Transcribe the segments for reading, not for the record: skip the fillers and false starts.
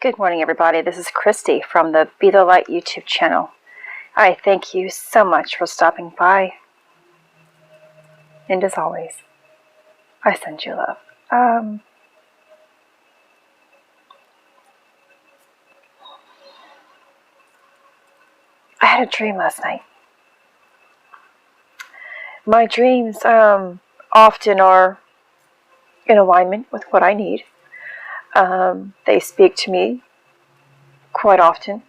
Good morning, everybody. This is Christy from the Be the Light YouTube channel. I thank you so much for stopping by. And as always, I send you love. I had a dream last night. My dreams often are in alignment with what I need. They speak to me quite often,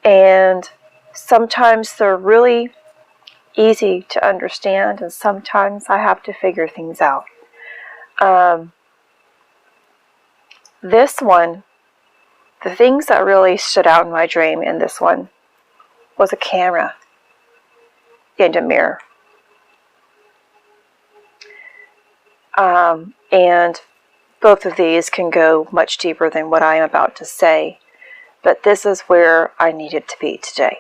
and sometimes they're really easy to understand, and sometimes I have to figure things out. This one, the things that really stood out in my dream in this one was a camera and a mirror. And both of these can go much deeper than what I am about to say, but this is where I needed to be today.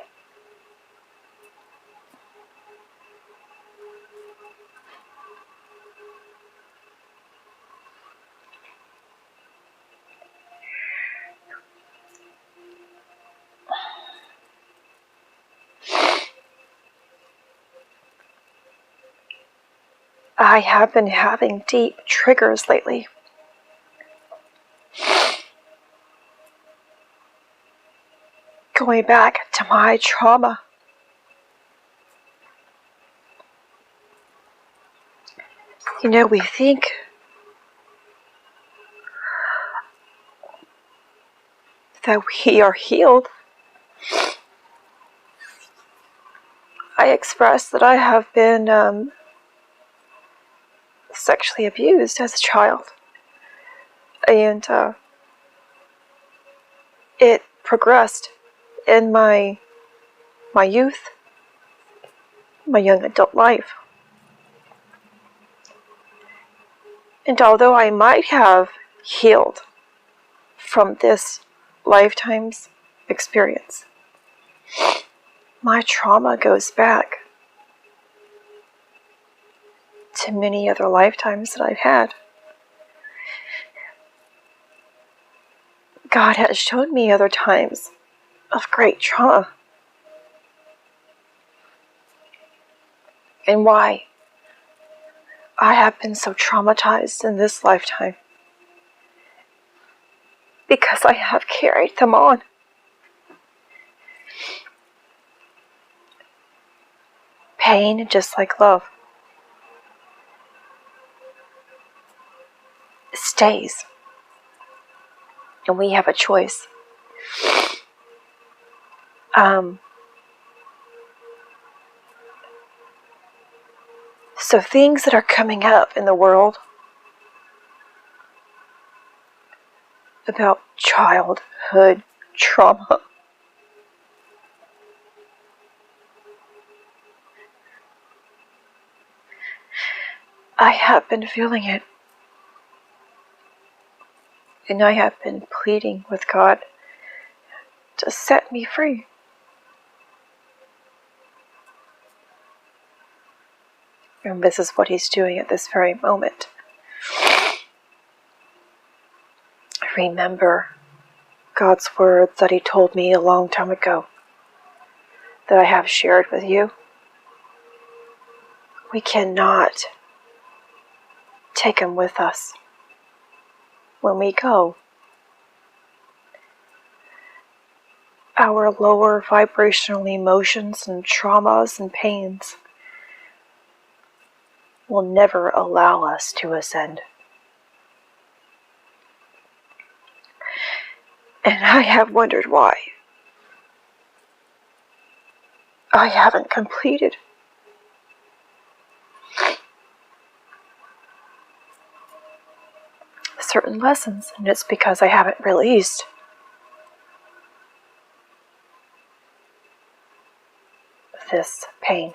I have been having deep triggers lately. Going back to my trauma. You know, we think that we are healed. I expressed that I have been sexually abused as a child. And it progressed in my youth, my young adult life. And although I might have healed from this lifetime's experience, my trauma goes back to many other lifetimes that I've had. God has shown me other times of great trauma. And why I have been so traumatized in this lifetime. Because I have carried them on. Pain, just like love, stays. And we have a choice. So things that are coming up in the world about childhood trauma, I have been feeling it. And I have been pleading with God to set me free. And this is what He's doing at this very moment. Remember God's words that He told me a long time ago that I have shared with you. We cannot take Him with us when we go. Our lower vibrational emotions and traumas and pains will never allow us to ascend. And I have wondered why I haven't completed certain lessons, and it's because I haven't released this pain.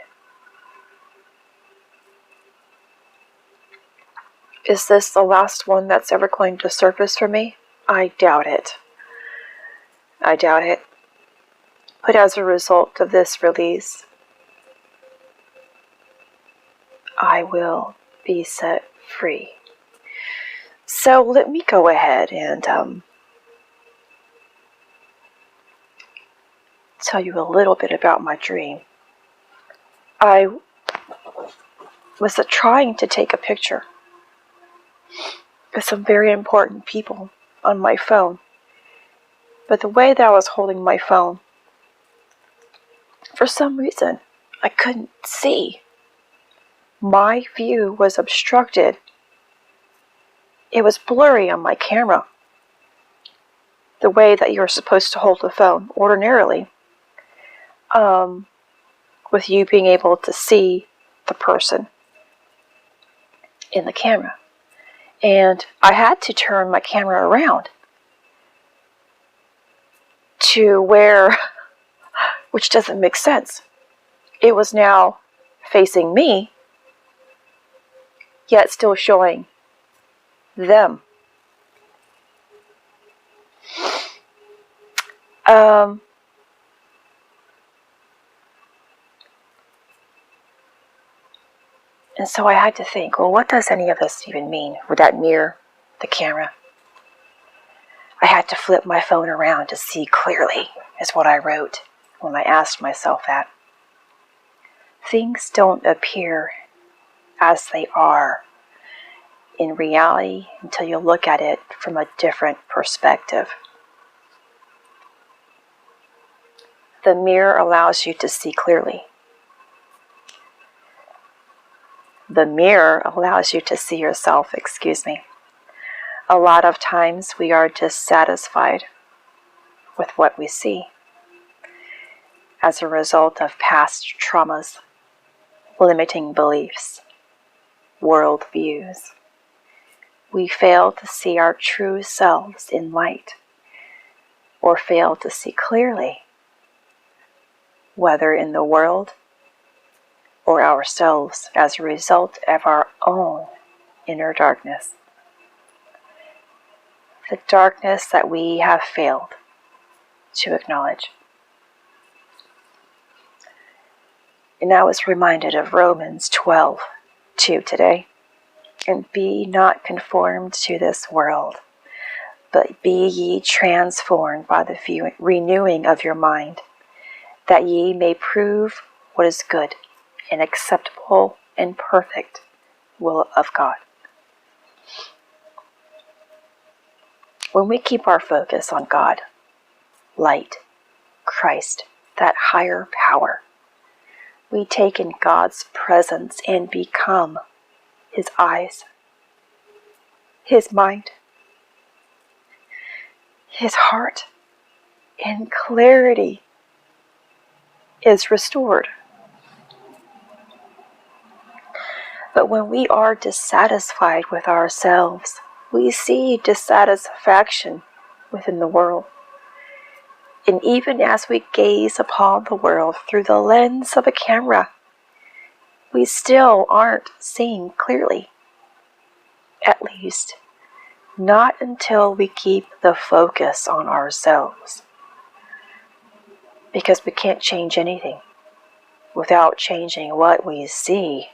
Is this the last one that's ever going to surface for me? I doubt it. I doubt it. But as a result of this release, I will be set free. So let me go ahead and tell you a little bit about my dream. I was trying to take a picture of some very important people on my phone. But the way that I was holding my phone, for some reason, I couldn't see. My view was obstructed. It was blurry on my camera. The way that you're supposed to hold the phone ordinarily, with you being able to see the person in the camera. And I had to turn my camera around to where, which doesn't make sense. It was now facing me, yet still showing them. And so I had to think, well, what does any of this even mean? Would that mirror the camera? I had to flip my phone around to see clearly, is what I wrote when I asked myself that. Things don't appear as they are in reality until you look at it from a different perspective. The mirror allows you to see clearly. The mirror allows you to see yourself, A lot of times we are dissatisfied with what we see as a result of past traumas, limiting beliefs, worldviews. We fail to see our true selves in light, or fail to see clearly, whether in the world or ourselves as a result of our own inner darkness. The darkness that we have failed to acknowledge. And I was reminded of Romans 12:2 today. And be not conformed to this world, but be ye transformed by the renewing of your mind, that ye may prove what is good and acceptable and perfect will of God. When we keep our focus on God, light, Christ, that higher power, we take in God's presence and become His eyes, His mind, His heart, and clarity is restored. But when we are dissatisfied with ourselves, we see dissatisfaction within the world. And even as we gaze upon the world through the lens of a camera, we still aren't seeing clearly. At least, not until we keep the focus on ourselves. Because we can't change anything without changing what we see.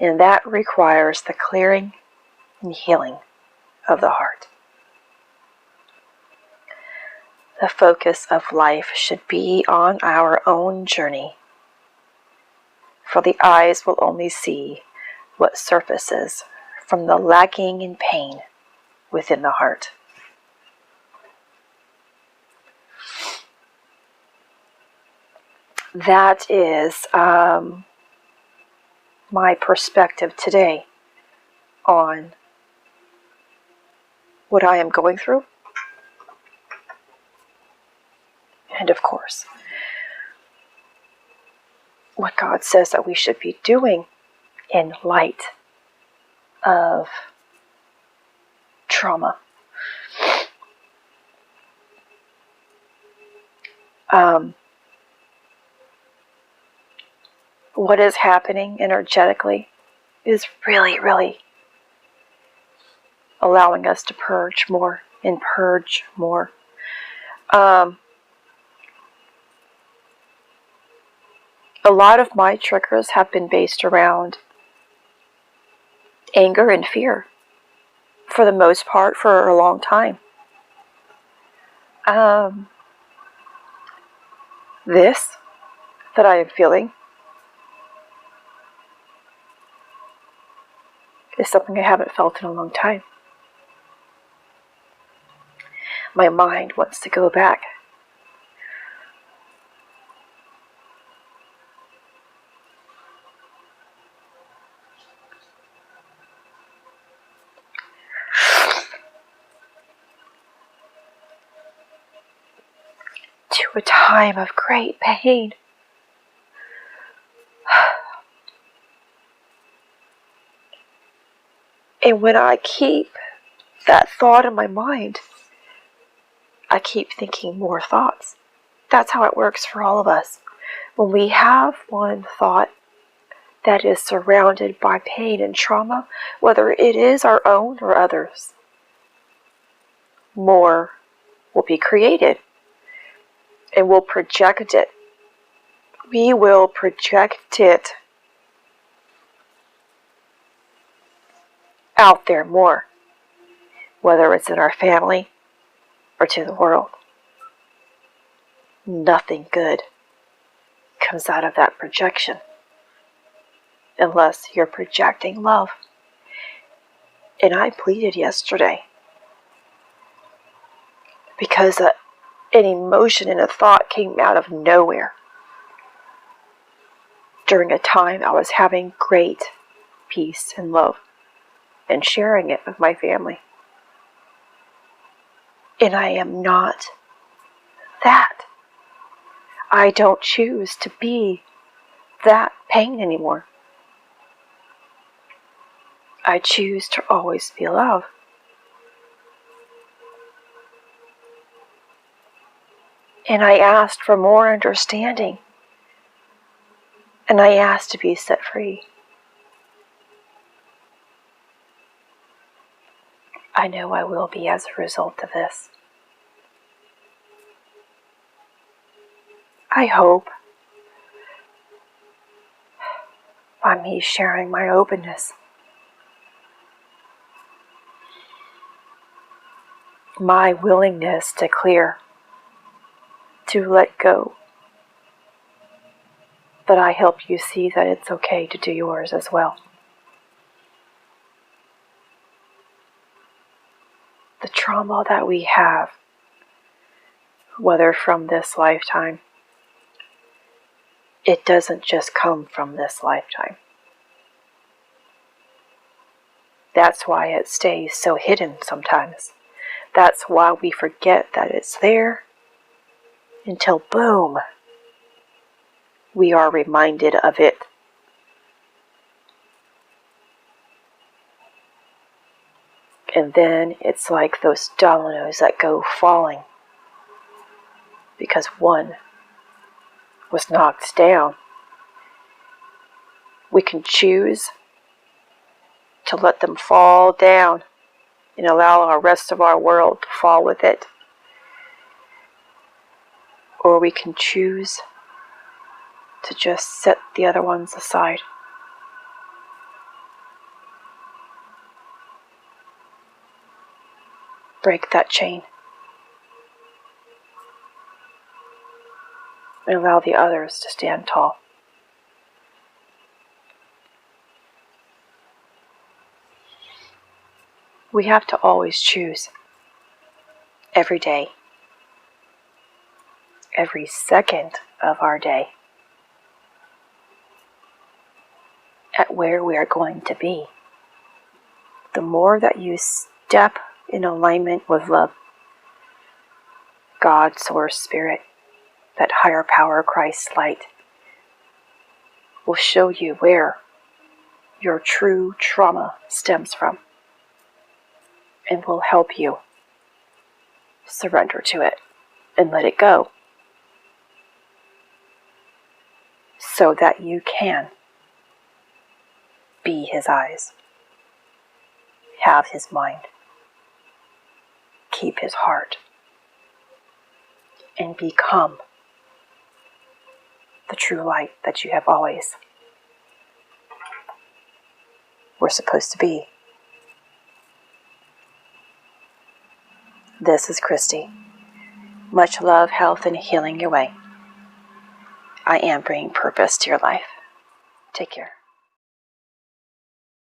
And that requires the clearing and healing of the heart. The focus of life should be on our own journey, for the eyes will only see what surfaces from the lacking in pain within the heart. That is my perspective today on what I am going through. And of course, what God says that we should be doing in light of trauma. What is happening energetically is really, really allowing us to purge more and purge more. A lot of my triggers have been based around anger and fear, for the most part, for a long time. This that I am feeling is something I haven't felt in a long time. My mind wants to go back. To a time of great pain. And when I keep that thought in my mind, I keep thinking more thoughts. That's how it works for all of us. When we have one thought that is surrounded by pain and trauma, whether it is our own or others, more will be created, and we'll project it. We will project it out there more, whether it's in our family or to the world. Nothing good comes out of that projection unless you're projecting love. And I pleaded yesterday because an emotion and a thought came out of nowhere during a time I was having great peace and love and sharing it with my family. And I am not that. I don't choose to be that pain anymore. I choose to always be love. And I asked for more understanding. And I asked to be set free. I know I will be as a result of this. I hope by me sharing my openness, my willingness to clear, to let go, that I help you see that it's okay to do yours as well. The trauma that we have, whether from this lifetime, it doesn't just come from this lifetime. That's why it stays so hidden sometimes. That's why we forget that it's there until boom, we are reminded of it. And then it's like those dominoes that go falling because one was knocked down. We can choose to let them fall down and allow our rest of our world to fall with it. Or we can choose to just set the other ones aside. Break that chain. And allow the others to stand tall. We have to always choose. Every day. Every second of our day. At where we are going to be. The more that you step in alignment with love, God, Source, Spirit, that higher power, Christ light, will show you where your true trauma stems from and will help you surrender to it and let it go so that you can be His eyes, have His mind, keep His heart, and become the true light that you have always were supposed to be. This is Christy. Much love, health, and healing your way. I am bringing purpose to your life. Take care.